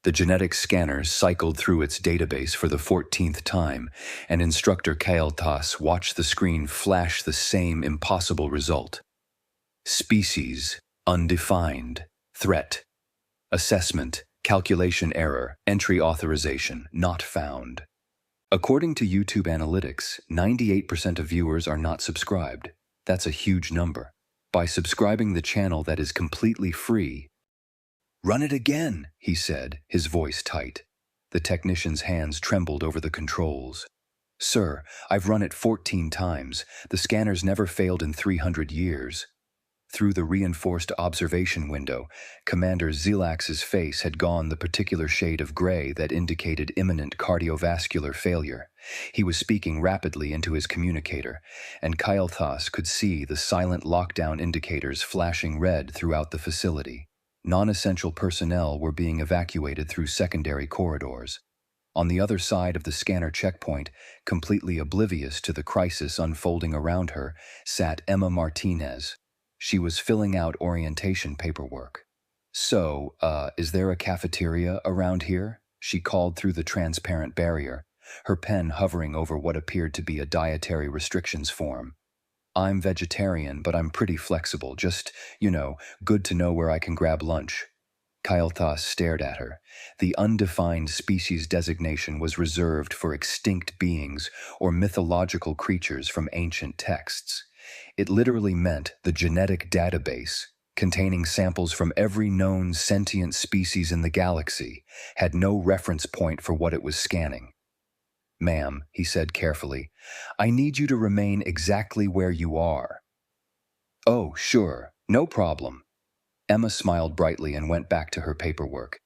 The genetic scanner cycled through its database for the 14th time, and Instructor Kael'thas watched the screen flash the same impossible result. Species, undefined. Threat. Assessment, calculation error, entry authorization, not found. According to YouTube Analytics, 98% of viewers are not subscribed. That's a huge number. By subscribing the channel that is completely free, "Run it again," he said, his voice tight. The technician's hands trembled over the controls. "Sir, I've run it 14 times. The scanner's never failed in 300 years. Through the reinforced observation window, Commander Zilax's face had gone the particular shade of gray that indicated imminent cardiovascular failure. He was speaking rapidly into his communicator, and Kael'thas could see the silent lockdown indicators flashing red throughout the facility. Non-essential personnel were being evacuated through secondary corridors. On the other side of the scanner checkpoint, completely oblivious to the crisis unfolding around her, sat Emma Martinez. She was filling out orientation paperwork. "So, is there a cafeteria around here?" she called through the transparent barrier, her pen hovering over what appeared to be a dietary restrictions form. "I'm vegetarian, but I'm pretty flexible, just, good to know where I can grab lunch." Kael'thas stared at her. The undefined species designation was reserved for extinct beings or mythological creatures from ancient texts. It literally meant the genetic database, containing samples from every known sentient species in the galaxy, had no reference point for what it was scanning. "Ma'am," he said carefully, "I need you to remain exactly where you are." "Oh, sure, no problem." Emma smiled brightly and went back to her paperwork.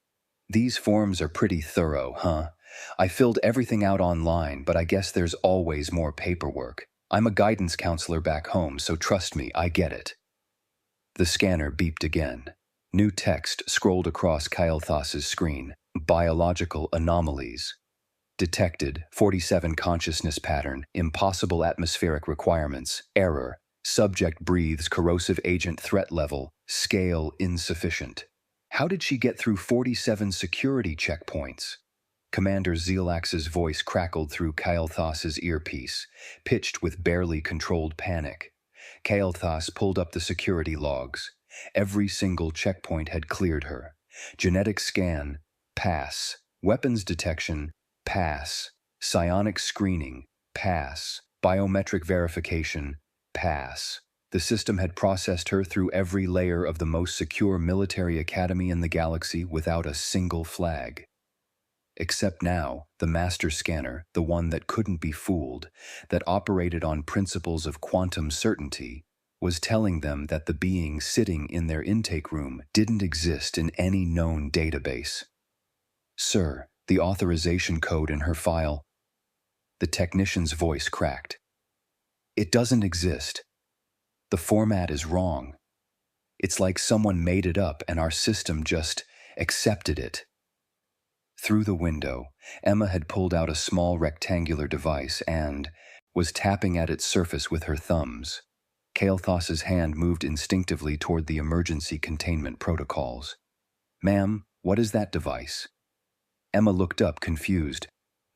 "These forms are pretty thorough, huh? I filled everything out online, but I guess there's always more paperwork. I'm a guidance counselor back home, so trust me, I get it." The scanner beeped again. New text scrolled across Kael'thas's screen. Biological anomalies. Detected, 47 consciousness pattern, impossible atmospheric requirements, error, subject breathes corrosive agent threat level, scale insufficient. How did she get through 47 security checkpoints? Commander Zilax's voice crackled through Kael'thas's earpiece, pitched with barely controlled panic. Kael'thas pulled up the security logs. Every single checkpoint had cleared her. Genetic scan, pass. Weapons detection, pass. Psionic screening, pass. Biometric verification, pass. The system had processed her through every layer of the most secure military academy in the galaxy without a single flag. Except now, the master scanner, the one that couldn't be fooled, that operated on principles of quantum certainty, was telling them that the being sitting in their intake room didn't exist in any known database. "Sir, the authorization code in her file." The technician's voice cracked. "It doesn't exist. The format is wrong. It's like someone made it up and our system just accepted it." Through the window, Emma had pulled out a small rectangular device and was tapping at its surface with her thumbs. Kael'thas's hand moved instinctively toward the emergency containment protocols. "Ma'am, what is that device?" Emma looked up, confused.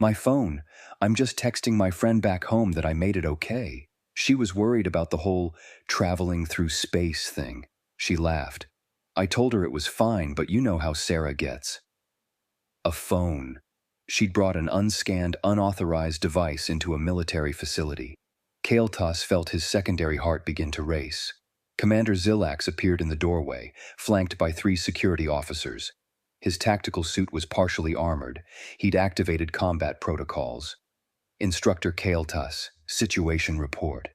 "My phone. I'm just texting my friend back home that I made it okay." She was worried about the whole traveling through space thing. She laughed. "I told her it was fine, but you know how Sarah gets." A phone. She'd brought an unscanned, unauthorized device into a military facility. Kael'thas felt his secondary heart begin to race. Commander Zilax appeared in the doorway, flanked by 3 security officers. His tactical suit was partially armored. He'd activated combat protocols. "Instructor Kael'thas, situation report."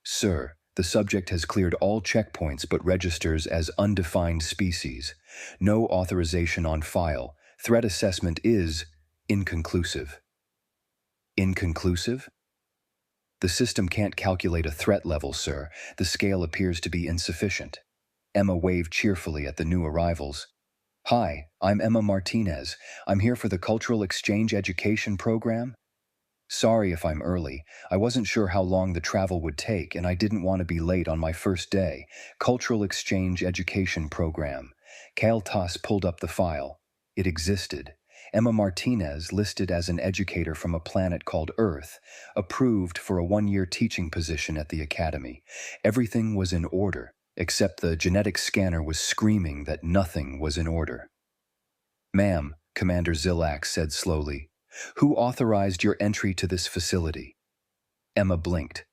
"Sir, the subject has cleared all checkpoints but registers as undefined species. No authorization on file. Threat assessment is inconclusive." "Inconclusive?" "The system can't calculate a threat level, sir. The scale appears to be insufficient." Emma waved cheerfully at the new arrivals. "Hi, I'm Emma Martinez. I'm here for the Cultural Exchange Education Program." "Sorry if I'm early. I wasn't sure how long the travel would take, and I didn't want to be late on my first day. Cultural Exchange Education Program." Kael'thas pulled up the file. It existed. Emma Martinez, listed as an educator from a planet called Earth, approved for a 1-year teaching position at the academy. Everything was in order, except the genetic scanner was screaming that nothing was in order. "Ma'am," Commander Zilak said slowly, "who authorized your entry to this facility?" Emma blinked.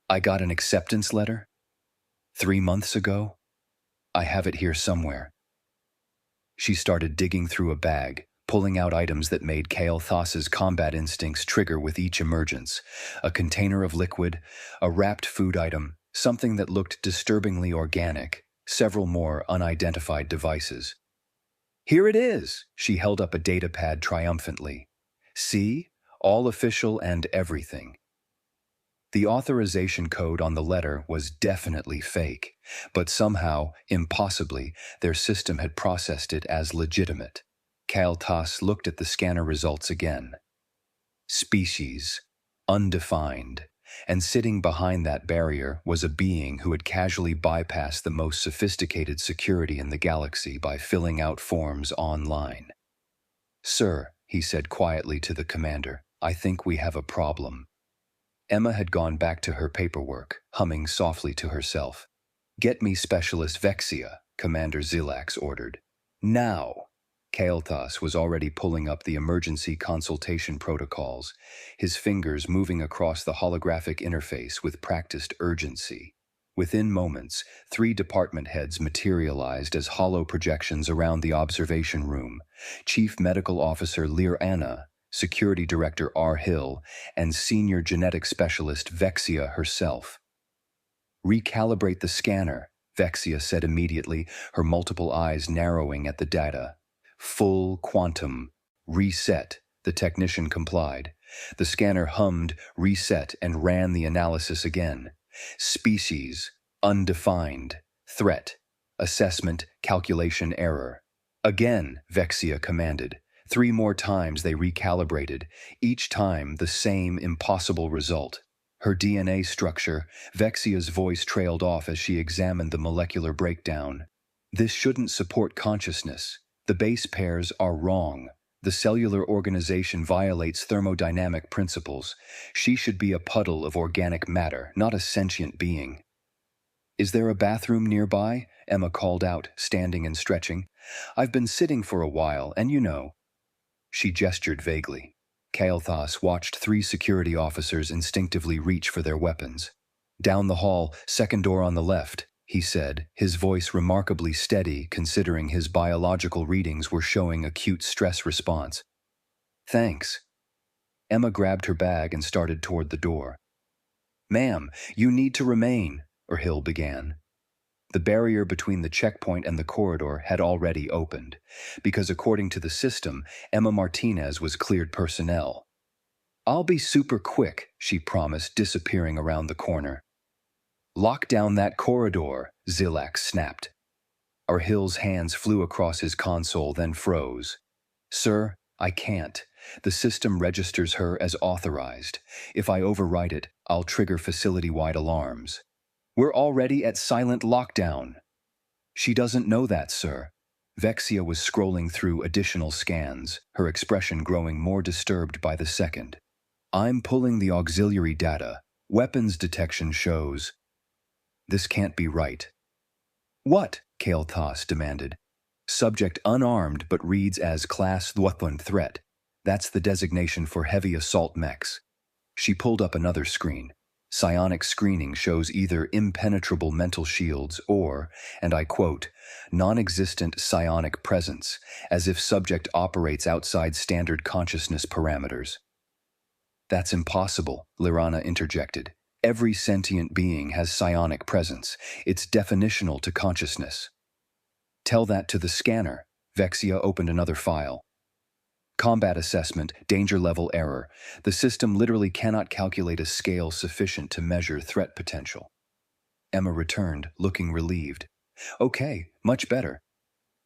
I got an acceptance letter? 3 months ago? I have it here somewhere." She started digging through a bag, pulling out items that made Kael Thas's combat instincts trigger with each emergence. A container of liquid, a wrapped food item, something that looked disturbingly organic, several more unidentified devices. "Here it is!" She held up a datapad triumphantly. "See? All official and everything." The authorization code on the letter was definitely fake, but somehow, impossibly, their system had processed it as legitimate. Kael Thas looked at the scanner results again. Species, undefined, and sitting behind that barrier was a being who had casually bypassed the most sophisticated security in the galaxy by filling out forms online. "Sir," he said quietly to the commander, "I think we have a problem." Emma had gone back to her paperwork, humming softly to herself. "Get me Specialist Vexia," Commander Zilak ordered. "Now!" Kael Thas was already pulling up the emergency consultation protocols, his fingers moving across the holographic interface with practiced urgency. Within moments, 3 department heads materialized as hollow projections around the observation room. Chief Medical Officer Lear Anna, Security Director R. Hill, and Senior Genetic Specialist Vexia herself. "Recalibrate the scanner," Vexia said immediately, her multiple eyes narrowing at the data. "Full quantum. Reset," the technician complied. The scanner hummed, reset, and ran the analysis again. "Species, undefined. Threat. Assessment, calculation error." "Again," Vexia commanded. 3 more times they recalibrated, each time the same impossible result. Her DNA structure, Vexia's voice trailed off as she examined the molecular breakdown. "This shouldn't support consciousness. The base pairs are wrong. The cellular organization violates thermodynamic principles. She should be a puddle of organic matter, not a sentient being." "Is there a bathroom nearby?" Emma called out, standing and stretching. "I've been sitting for a while, and you know." She gestured vaguely. Kael Thas watched 3 security officers instinctively reach for their weapons. "Down the hall, second door on the left," he said, his voice remarkably steady considering his biological readings were showing acute stress response. "Thanks." Emma grabbed her bag and started toward the door. "Ma'am, you need to remain," Hill began. The barrier between the checkpoint and the corridor had already opened, because according to the system, Emma Martinez was cleared personnel. "I'll be super quick," she promised, disappearing around the corner. "Lock down that corridor," Zilak snapped. Hill's hands flew across his console, then froze. "Sir, I can't. The system registers her as authorized. If I overwrite it, I'll trigger facility-wide alarms. We're already at silent lockdown." "She doesn't know that, sir." Vexia was scrolling through additional scans, her expression growing more disturbed by the second. "I'm pulling the auxiliary data. Weapons detection shows." "This can't be right." "What?" Kael Thas demanded. "Subject unarmed but reads as Class Thwathan threat. That's the designation for heavy assault mechs." She pulled up another screen. Psionic screening shows either impenetrable mental shields or, and I quote, non-existent psionic presence, as if subject operates outside standard consciousness parameters. "That's impossible," Lirana interjected. "Every sentient being has psionic presence. It's definitional to consciousness." "Tell that to the scanner." Vexia opened another file. "Combat assessment, danger level error. The system literally cannot calculate a scale sufficient to measure threat potential." Emma returned, looking relieved. "Okay, much better."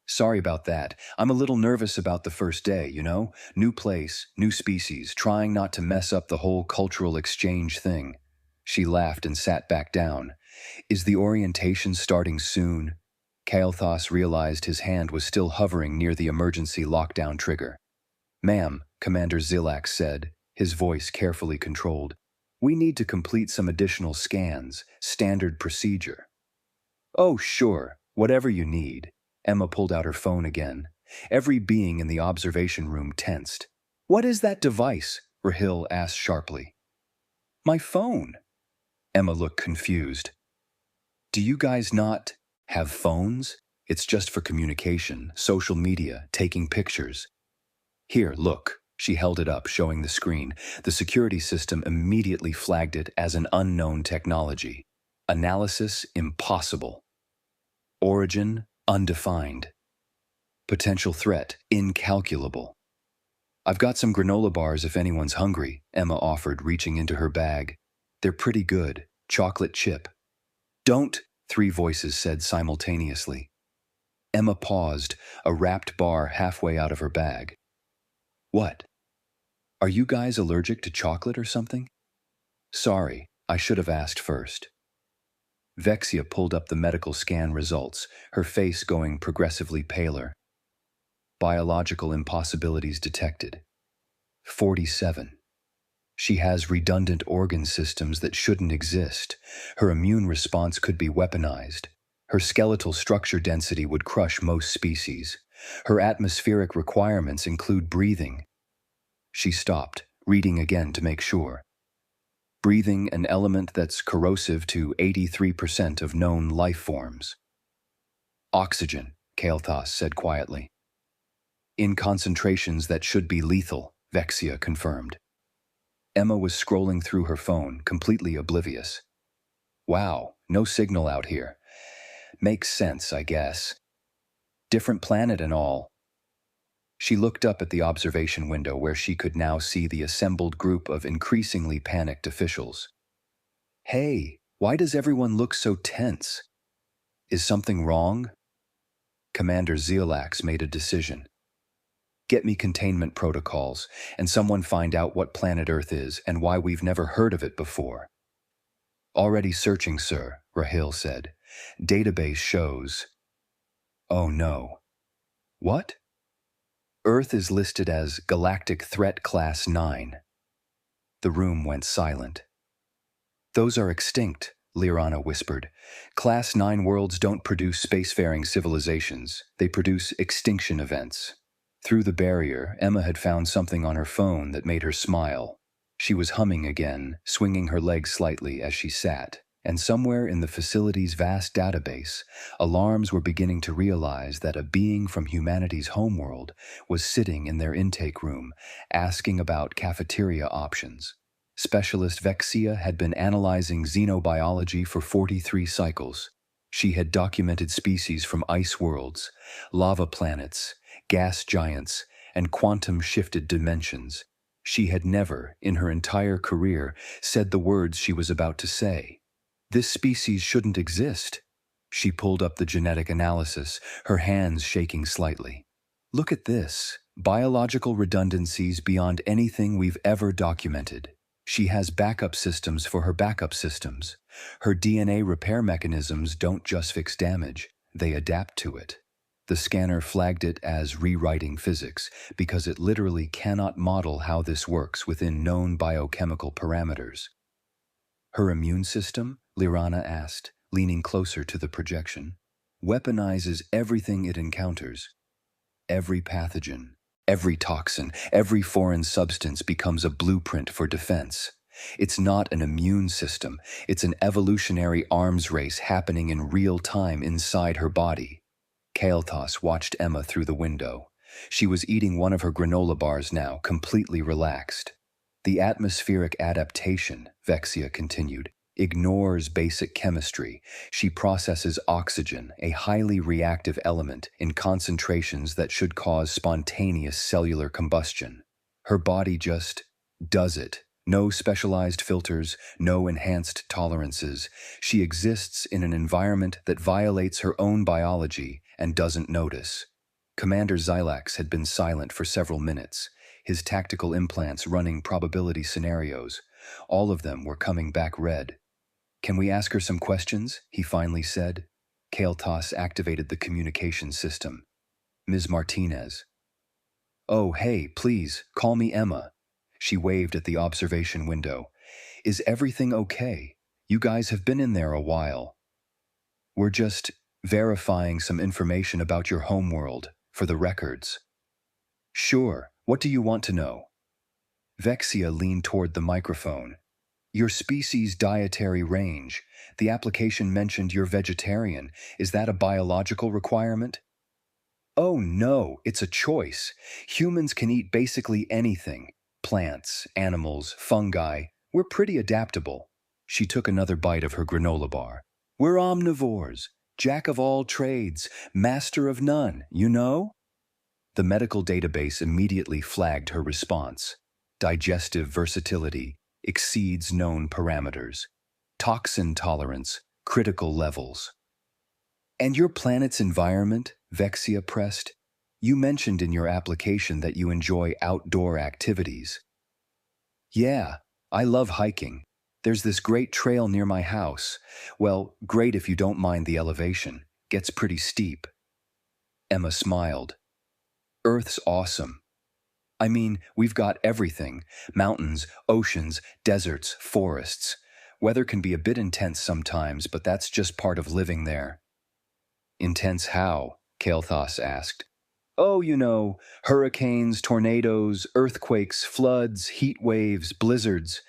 "Sorry about that. I'm a little nervous about the first day, you know? New place, new species, trying not to mess up the whole cultural exchange thing." She laughed and sat back down. "Is the orientation starting soon?" Kael'thas realized his hand was still hovering near the emergency lockdown trigger. "Ma'am," Commander Zilak said, his voice carefully controlled, "we need to complete some additional scans, standard procedure." "Oh, sure, whatever you need." Emma pulled out her phone again. Every being in the observation room tensed. "What is that device?" Rahil asked sharply. "My phone." Emma looked confused. "Do you guys not have phones? It's just for communication, social media, taking pictures." "Here, look." She held it up, showing the screen. The security system immediately flagged it as an unknown technology. Analysis impossible. Origin undefined. Potential threat incalculable. "I've got some granola bars if anyone's hungry," Emma offered, reaching into her bag. "They're pretty good. Chocolate chip." "Don't," three voices said simultaneously. Emma paused, a wrapped bar halfway out of her bag. "What? Are you guys allergic to chocolate or something?" "Sorry, I should have asked first." Vexia pulled up the medical scan results, her face going progressively paler. Biological impossibilities detected. 47. She has redundant organ systems that shouldn't exist. Her immune response could be weaponized. Her skeletal structure density would crush most species. Her atmospheric requirements include breathing. She stopped, reading again to make sure. Breathing, an element that's corrosive to 83% of known life forms. Oxygen, Kael'thas said quietly. In concentrations that should be lethal, Vexia confirmed. Emma was scrolling through her phone, completely oblivious. Wow, no signal out here. Makes sense, I guess. Different planet and all. She looked up at the observation window where she could now see the assembled group of increasingly panicked officials. "Hey, why does everyone look so tense? Is something wrong?" Commander Zealax made a decision. "Get me containment protocols, and someone find out what planet Earth is and why we've never heard of it before." "Already searching, sir," Rahil said. "Database shows." "Oh no." "What?" "Earth is listed as Galactic Threat Class 9. The room went silent. "Those are extinct," Lirana whispered. "Class 9 worlds don't produce spacefaring civilizations. They produce extinction events." Through the barrier, Emma had found something on her phone that made her smile. She was humming again, swinging her legs slightly as she sat, and somewhere in the facility's vast database, alarms were beginning to realize that a being from humanity's homeworld was sitting in their intake room, asking about cafeteria options. Specialist Vexia had been analyzing xenobiology for 43 cycles. She had documented species from ice worlds, lava planets, gas giants, and quantum-shifted dimensions. She had never, in her entire career, said the words she was about to say. This species shouldn't exist. She pulled up the genetic analysis, her hands shaking slightly. "Look at this. Biological redundancies beyond anything we've ever documented. She has backup systems for her backup systems. Her DNA repair mechanisms don't just fix damage, they adapt to it." The scanner flagged it as rewriting physics because it literally cannot model how this works within known biochemical parameters. "Her immune system?" Lirana asked, leaning closer to the projection. "Weaponizes everything it encounters. Every pathogen, every toxin, every foreign substance becomes a blueprint for defense. It's not an immune system, it's an evolutionary arms race happening in real time inside her body." Kael'thas watched Emma through the window. She was eating one of her granola bars now, completely relaxed. "The atmospheric adaptation," Vexia continued, "ignores basic chemistry. She processes oxygen, a highly reactive element, in concentrations that should cause spontaneous cellular combustion. Her body just does it. No specialized filters, no enhanced tolerances. She exists in an environment that violates her own biology and doesn't notice." Commander Zylax had been silent for several minutes, his tactical implants running probability scenarios. All of them were coming back red. "Can we ask her some questions?" he finally said. Kael'thas activated the communication system. Ms. Martinez. "Oh, hey, please, call me Emma." She waved at the observation window. "Is everything okay? You guys have been in there a while." "We're just verifying some information about your homeworld for the records." "Sure, what do you want to know?" Vexia leaned toward the microphone. "Your species' dietary range. The application mentioned you're vegetarian. Is that a biological requirement?" "Oh no, it's a choice. Humans can eat basically anything. Plants, animals, fungi. We're pretty adaptable." She took another bite of her granola bar. "We're omnivores. Jack of all trades, master of none, you know?" The medical database immediately flagged her response. Digestive versatility exceeds known parameters. Toxin tolerance, critical levels. "And your planet's environment?" Vexia pressed. "You mentioned in your application that you enjoy outdoor activities." "Yeah, I love hiking. There's this great trail near my house. Well, great if you don't mind the elevation. Gets pretty steep." Emma smiled. "Earth's awesome. I mean, we've got everything. Mountains, oceans, deserts, forests. Weather can be a bit intense sometimes, but that's just part of living there." "Intense how?" Kael'thas asked. "Oh, you know, hurricanes, tornadoes, earthquakes, floods, heat waves, blizzards."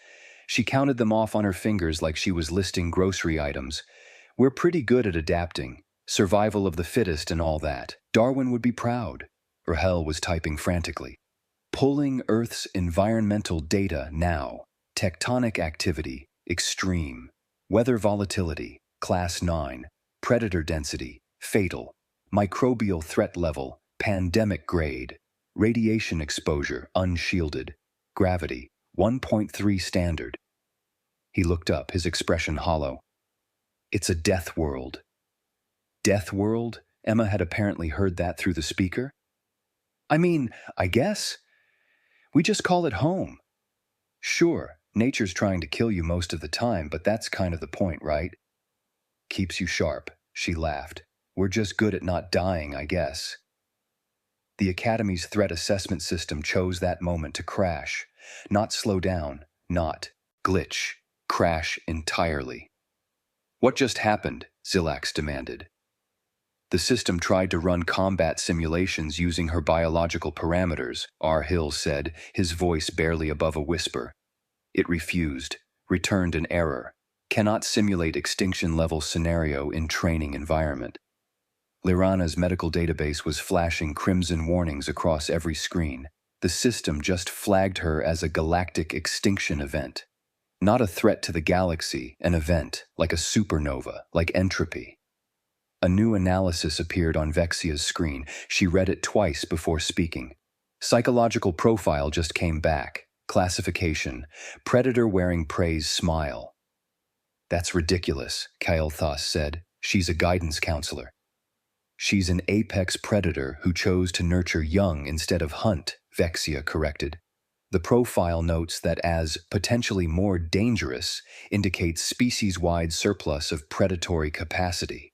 She counted them off on her fingers like she was listing grocery items. "We're pretty good at adapting. Survival of the fittest and all that. Darwin would be proud." Rahel was typing frantically. "Pulling Earth's environmental data now. Tectonic activity, extreme. Weather volatility, class 9. Predator density, fatal. Microbial threat level, pandemic grade. Radiation exposure, unshielded. Gravity, 1.3 standard." He looked up, his expression hollow. "It's a death world." "Death world?" Emma had apparently heard that through the speaker. "I mean, I guess. We just call it home." "Sure, nature's trying to kill you most of the time, but that's kind of the point, right?" "Keeps you sharp," she laughed. "We're just good at not dying, I guess." The Academy's threat assessment system chose that moment to crash. Not slow down, not glitch, crash entirely. "What just happened?" Zilax demanded. "The system tried to run combat simulations using her biological parameters," R. Hill said, his voice barely above a whisper. "It refused, returned an error. Cannot simulate extinction-level scenario in training environment." Lirana's medical database was flashing crimson warnings across every screen. The system just flagged her as a galactic extinction event. Not a threat to the galaxy, an event, like a supernova, like entropy. A new analysis appeared on Vexia's screen. She read it twice before speaking. Psychological profile just came back. Classification: predator wearing prey's smile. "That's ridiculous," Kael'thas said. "She's a guidance counselor." "She's an apex predator who chose to nurture young instead of hunt," Vexia corrected. The profile notes that as potentially more dangerous indicates species-wide surplus of predatory capacity.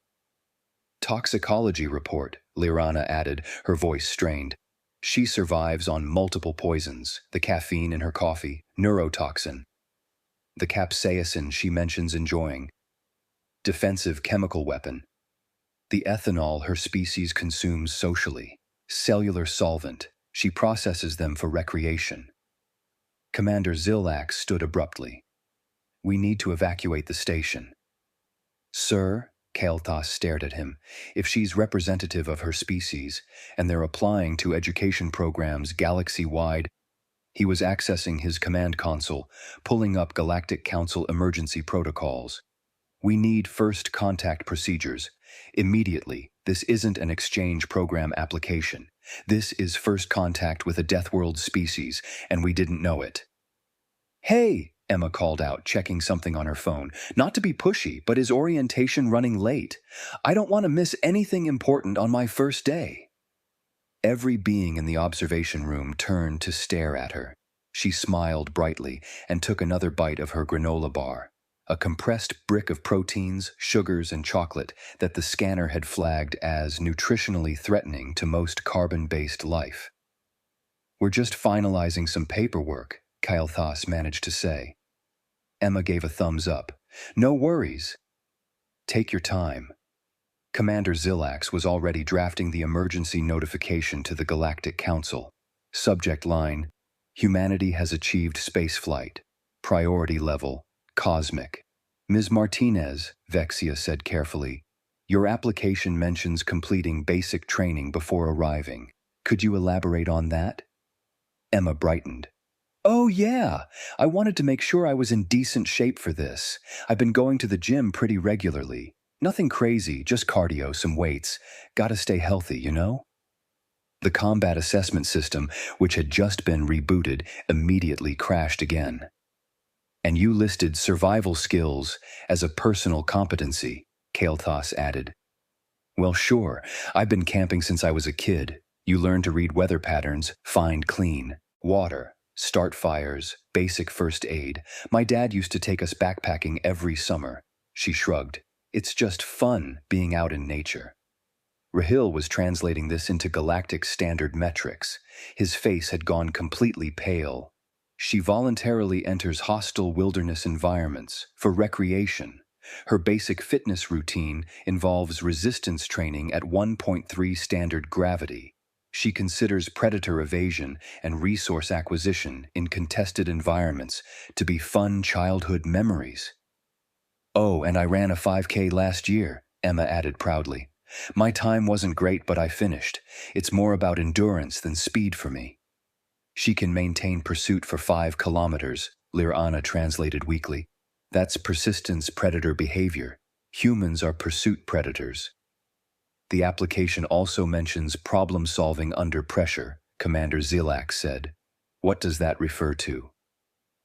"Toxicology report," Lirana added, her voice strained. "She survives on multiple poisons, the caffeine in her coffee, neurotoxin. The capsaicin she mentions enjoying. Defensive chemical weapon. The ethanol her species consumes socially. Cellular solvent. She processes them for recreation." Commander Zilax stood abruptly. "We need to evacuate the station." "Sir?" Kael'thas stared at him. "If she's representative of her species, and they're applying to education programs galaxy-wide..." He was accessing his command console, pulling up Galactic Council emergency protocols. "We need first contact procedures. Immediately, this isn't an exchange program application. This is first contact with a Deathworld species, and we didn't know it." "Hey!" Emma called out, checking something on her phone. "Not to be pushy, but is orientation running late? I don't want to miss anything important on my first day." Every being in the observation room turned to stare at her. She smiled brightly and took another bite of her granola bar. a compressed brick of proteins, sugars, and chocolate that the scanner had flagged as nutritionally threatening to most carbon-based life. "We're just finalizing some paperwork," Kael'thas managed to say. Emma gave a thumbs up. "No worries. Take your time." Commander Zilax was already drafting the emergency notification to the Galactic Council. Subject line: Humanity has achieved spaceflight. Priority level: cosmic. "Ms. Martinez," Vexia said carefully, "your application mentions completing basic training before arriving. Could you elaborate on that?" Emma brightened. "Oh yeah, I wanted to make sure I was in decent shape for this. I've been going to the gym pretty regularly. Nothing crazy, just cardio, some weights. Gotta stay healthy, you know?" The combat assessment system, which had just been rebooted, immediately crashed again. "And you listed survival skills as a personal competency," Kael'thas added. "Well, sure. I've been camping since I was a kid. You learn to read weather patterns, find clean water, start fires, basic first aid. My dad used to take us backpacking every summer." She shrugged. "It's just fun being out in nature." Rahil was translating this into galactic standard metrics. His face had gone completely pale. "She voluntarily enters hostile wilderness environments for recreation. Her basic fitness routine involves resistance training at 1.3 standard gravity. She considers predator evasion and resource acquisition in contested environments to be fun childhood memories." "Oh, and I ran a 5K last year," Emma added proudly. "My time wasn't great, but I finished. It's more about endurance than speed for me." "She can maintain pursuit for 5 kilometers, Lir'ana translated weakly. "That's persistence predator behavior. Humans are pursuit predators." "The application also mentions problem-solving under pressure," Commander Zilax said. "What does that refer to?"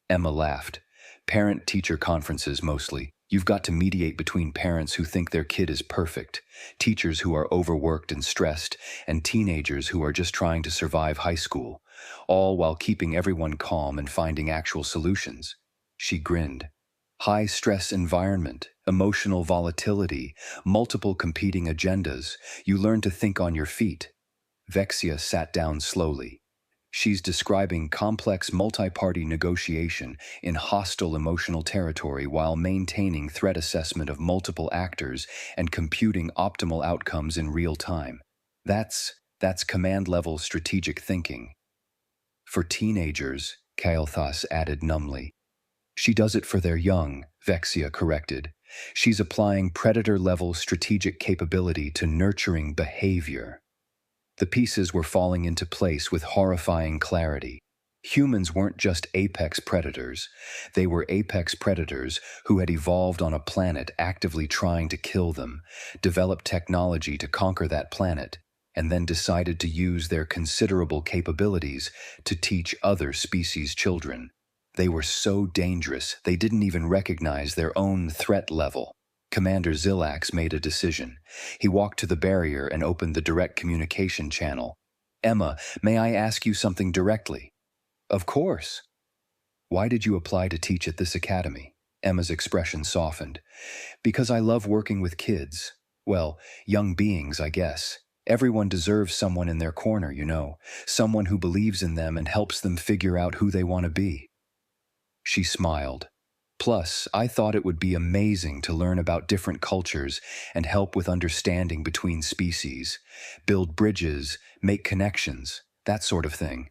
Emma laughed. "Parent-teacher conferences mostly. You've got to mediate between parents who think their kid is perfect, teachers who are overworked and stressed, and teenagers who are just trying to survive high school, all while keeping everyone calm and finding actual solutions." She grinned. "High-stress environment, emotional volatility, multiple competing agendas. You learn to think on your feet." Vexia sat down slowly. "She's describing complex multi-party negotiation in hostile emotional territory while maintaining threat assessment of multiple actors and computing optimal outcomes in real time. That's command-level strategic thinking." "For teenagers," Kael'thas added numbly. "She does it for their young," Vexia corrected. "She's applying predator-level strategic capability to nurturing behavior." The pieces were falling into place with horrifying clarity. Humans weren't just apex predators. They were apex predators who had evolved on a planet actively trying to kill them, developed technology to conquer that planet, and then decided to use their considerable capabilities to teach other species' children. They were so dangerous they didn't even recognize their own threat level. Commander Zilax made a decision. He walked to the barrier and opened the direct communication channel. "Emma, may I ask you something directly?" "Of course." "Why did you apply to teach at this academy?" Emma's expression softened. "Because I love working with kids. Well, young beings, I guess. Everyone deserves someone in their corner, you know. Someone who believes in them and helps them figure out who they want to be." She smiled. "Plus, I thought it would be amazing to learn about different cultures and help with understanding between species, build bridges, make connections, that sort of thing."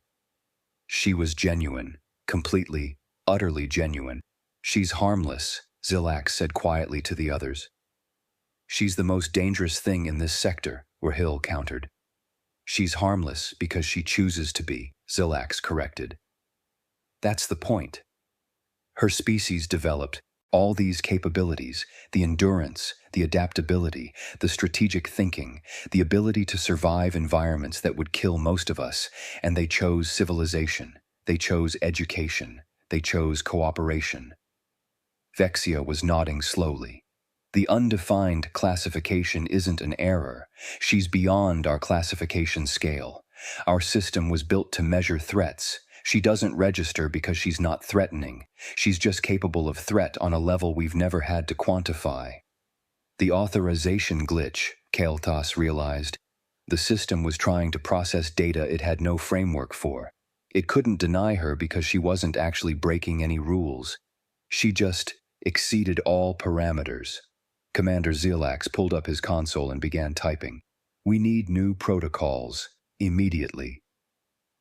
She was genuine, completely, utterly genuine. "She's harmless," Zilax said quietly to the others. "She's the most dangerous thing in this sector," Rahil countered. "She's harmless because she chooses to be," Zilax corrected. "That's the point. Her species developed all these capabilities, the endurance, the adaptability, the strategic thinking, the ability to survive environments that would kill most of us, and they chose civilization, they chose education, they chose cooperation." Vexia was nodding slowly. "The undefined classification isn't an error. She's beyond our classification scale. Our system was built to measure threats, She doesn't register because she's not threatening. She's just capable of threat on a level we've never had to quantify. The authorization glitch, Kael'thas realized. The system was trying to process data it had no framework for. It couldn't deny her because she wasn't actually breaking any rules. She just exceeded all parameters. Commander Zilax pulled up his console and began typing. "We need new protocols, immediately."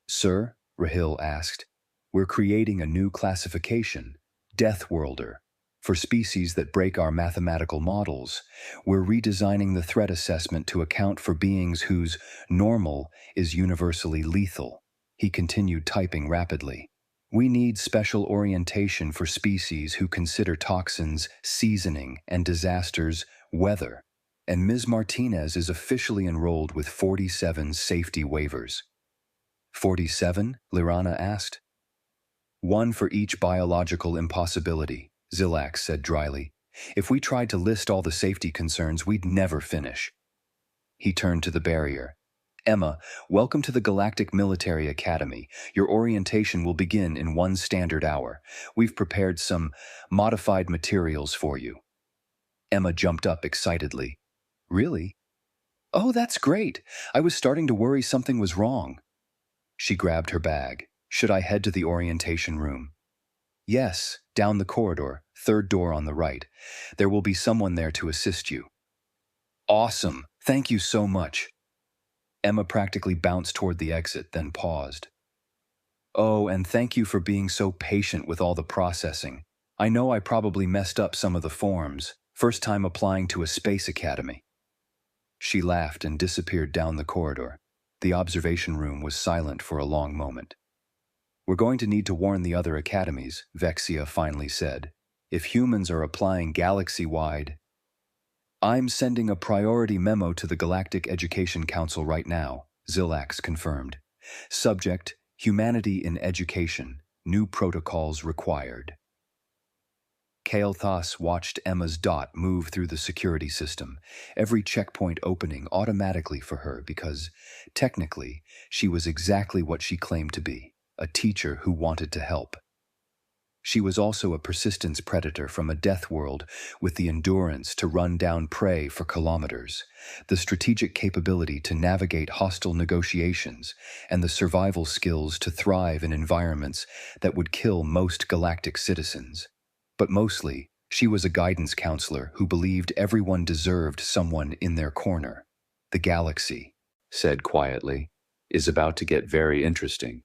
"Sir?" Rahil asked. "We're creating a new classification, Death Worlder, for species that break our mathematical models. We're redesigning the threat assessment to account for beings whose normal is universally lethal." He continued typing rapidly. "We need special orientation for species who consider toxins seasoning and disasters weather. And Ms. Martinez is officially enrolled with 47 safety waivers." 47? Lirana asked. "One for each biological impossibility," Zilax said dryly. "If we tried to list all the safety concerns, we'd never finish." He turned to the barrier. "Emma, welcome to the Galactic Military Academy. Your orientation will begin in 1 standard hour. We've prepared some modified materials for you." Emma jumped up excitedly. "Really? Oh, that's great. I was starting to worry something was wrong." She grabbed her bag. "Should I head to the orientation room?" "Yes, down the corridor, 3rd door on the right. There will be someone there to assist you." "Awesome. Thank you so much." Emma practically bounced toward the exit, then paused. "Oh, and thank you for being so patient with all the processing. I know I probably messed up some of the forms. First time applying to a space academy." She laughed and disappeared down the corridor. The observation room was silent for a long moment. "We're going to need to warn the other academies," Vexia finally said. "If humans are applying galaxy-wide..." "I'm sending a priority memo to the Galactic Education Council right now," Zilax confirmed. "Subject, Humanity in Education. New protocols required." Kael'thas watched Emma's dot move through the security system, every checkpoint opening automatically for her because, technically, she was exactly what she claimed to be, a teacher who wanted to help. She was also a persistence predator from a death world with the endurance to run down prey for kilometers, the strategic capability to navigate hostile negotiations, and the survival skills to thrive in environments that would kill most galactic citizens. But mostly, she was a guidance counselor who believed everyone deserved someone in their corner. "The galaxy," said quietly, "is about to get very interesting."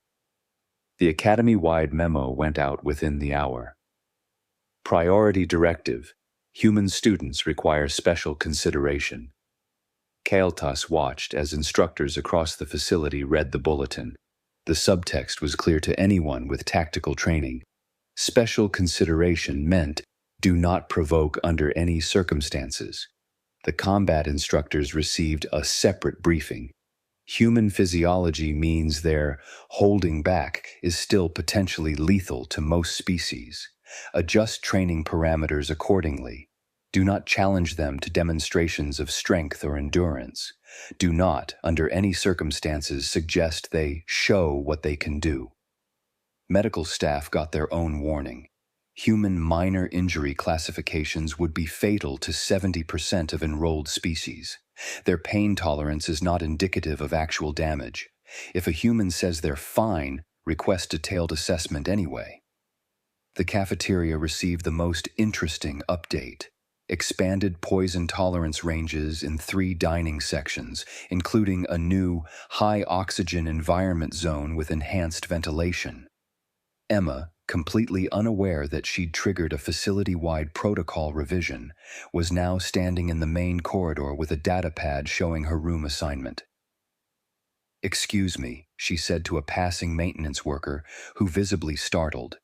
The academy-wide memo went out within the hour. Priority directive. Human students require special consideration. Kael'thas watched as instructors across the facility read the bulletin. The subtext was clear to anyone with tactical training. Special consideration meant do not provoke under any circumstances. The combat instructors received a separate briefing. Human physiology means their holding back is still potentially lethal to most species. Adjust training parameters accordingly. Do not challenge them to demonstrations of strength or endurance. Do not, under any circumstances, suggest they show what they can do. Medical staff got their own warning. Human minor injury classifications would be fatal to 70% of enrolled species. Their pain tolerance is not indicative of actual damage. If a human says they're fine, request detailed assessment anyway. The cafeteria received the most interesting update. Expanded poison tolerance ranges in 3 dining sections, including a new, high-oxygen environment zone with enhanced ventilation. Emma, completely unaware that she'd triggered a facility-wide protocol revision, was now standing in the main corridor with a datapad showing her room assignment. "Excuse me," she said to a passing maintenance worker who visibly startled.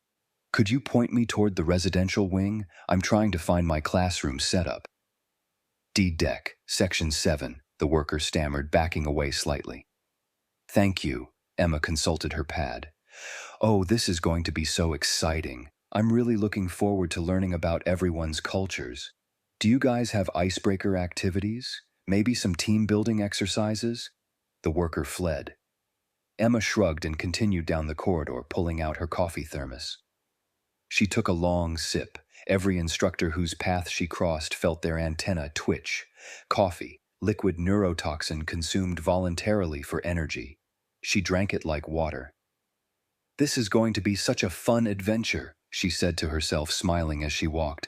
"Could you point me toward the residential wing? I'm trying to find my classroom setup." "D-Deck, Section 7, the worker stammered, backing away slightly. "Thank you," Emma consulted her pad. "Oh, this is going to be so exciting. I'm really looking forward to learning about everyone's cultures. Do you guys have icebreaker activities? Maybe some team-building exercises?" The worker fled. Emma shrugged and continued down the corridor, pulling out her coffee thermos. She took a long sip. Every instructor whose path she crossed felt their antenna twitch. Coffee, liquid neurotoxin consumed voluntarily for energy. She drank it like water. "This is going to be such a fun adventure," she said to herself, smiling as she walked.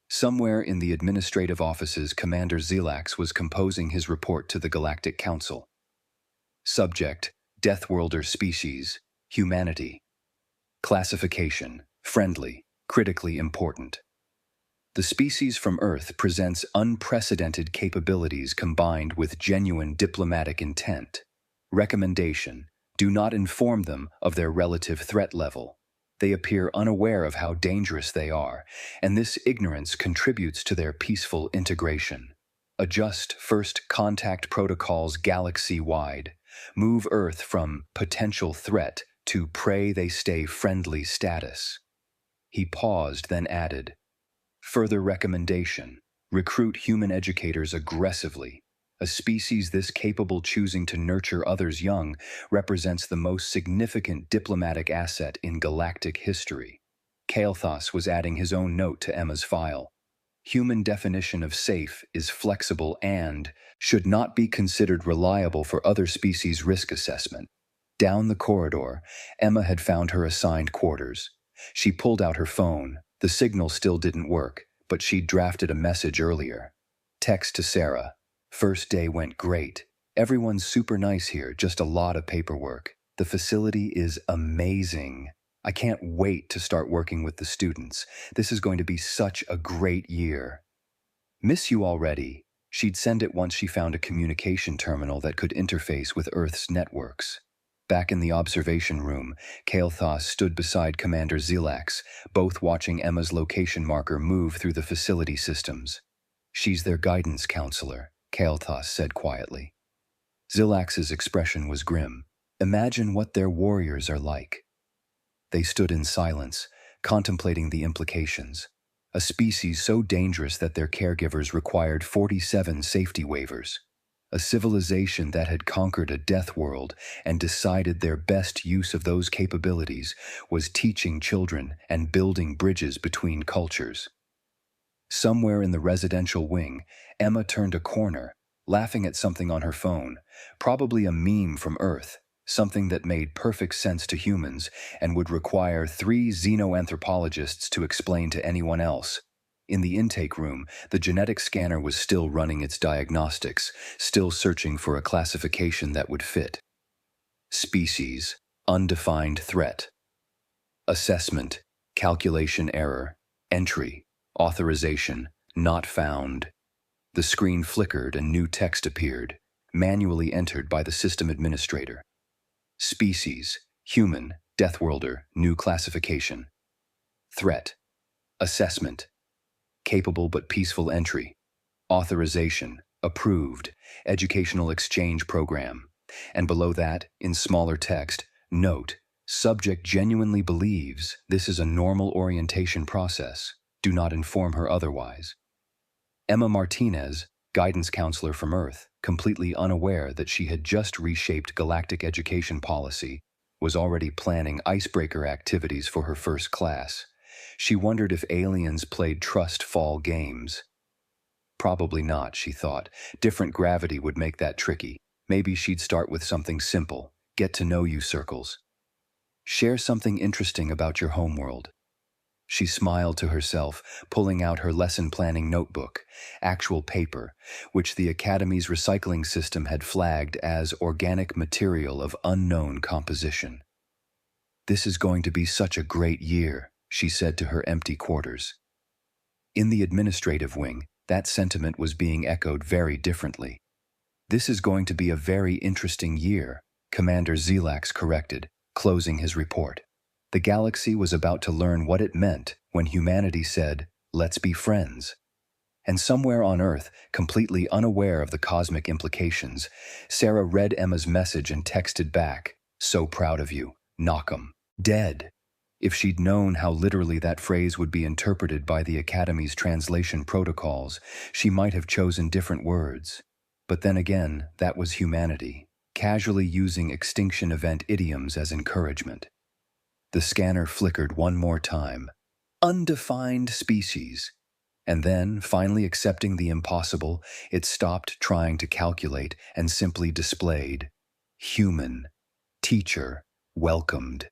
Somewhere in the administrative offices, Commander Zelax was composing his report to the Galactic Council. Subject: Deathworlder species, humanity. Classification: friendly, critically important. The species from Earth presents unprecedented capabilities combined with genuine diplomatic intent. Recommendation: do not inform them of their relative threat level. They appear unaware of how dangerous they are, and this ignorance contributes to their peaceful integration. Adjust first contact protocols galaxy-wide. Move Earth from potential threat to pray they stay friendly status. He paused, then added, "Further recommendation: recruit human educators aggressively. A species this capable choosing to nurture others young represents the most significant diplomatic asset in galactic history." Kael'thas was adding his own note to Emma's file. Human definition of safe is flexible and should not be considered reliable for other species' risk assessment. Down the corridor, Emma had found her assigned quarters. She pulled out her phone. The signal still didn't work, but she'd drafted a message earlier. Text to Sarah. "First day went great. Everyone's super nice here, just a lot of paperwork. The facility is amazing. I can't wait to start working with the students. This is going to be such a great year. Miss you already." She'd send it once she found a communication terminal that could interface with Earth's networks. Back in the observation room, Kael'thas stood beside Commander Zelax, both watching Emma's location marker move through the facility systems. "She's their guidance counselor," Kael'thas said quietly. Zelax's expression was grim. "Imagine what their warriors are like." They stood in silence, contemplating the implications. A species so dangerous that their caregivers required 47 safety waivers. A civilization that had conquered a death world and decided their best use of those capabilities was teaching children and building bridges between cultures. Somewhere in the residential wing, Emma turned a corner, laughing at something on her phone, probably a meme from Earth, something that made perfect sense to humans and would require 3 xenoanthropologists to explain to anyone else. In the intake room, the genetic scanner was still running its diagnostics, still searching for a classification that would fit. Species: undefined threat. Assessment: calculation error. Entry: authorization not found. The screen flickered and new text appeared, manually entered by the system administrator. Species: human, Deathworlder, new classification. Threat: assessment: capable but peaceful entry. Authorization: approved, educational exchange program. And below that, in smaller text, note: subject genuinely believes this is a normal orientation process. Do not inform her otherwise. Emma Martinez, guidance counselor from Earth, completely unaware that she had just reshaped galactic education policy, was already planning icebreaker activities for her first class. She wondered if aliens played trust fall games. Probably not, she thought. Different gravity would make that tricky. Maybe she'd start with something simple, get-to-know-you circles. Share something interesting about your homeworld. She smiled to herself, pulling out her lesson-planning notebook, actual paper, which the Academy's recycling system had flagged as organic material of unknown composition. "This is going to be such a great year," she said to her empty quarters. In the administrative wing, that sentiment was being echoed very differently. "This is going to be a very interesting year," Commander Zelax corrected, closing his report. The galaxy was about to learn what it meant when humanity said, "Let's be friends." And somewhere on Earth, completely unaware of the cosmic implications, Sarah read Emma's message and texted back, "So proud of you. Knock 'em dead." If she'd known how literally that phrase would be interpreted by the Academy's translation protocols, she might have chosen different words. But then again, that was humanity. casually using extinction event idioms as encouragement. The scanner flickered one more time. Undefined species. And then, finally accepting the impossible, it stopped trying to calculate and simply displayed human, teacher, welcomed.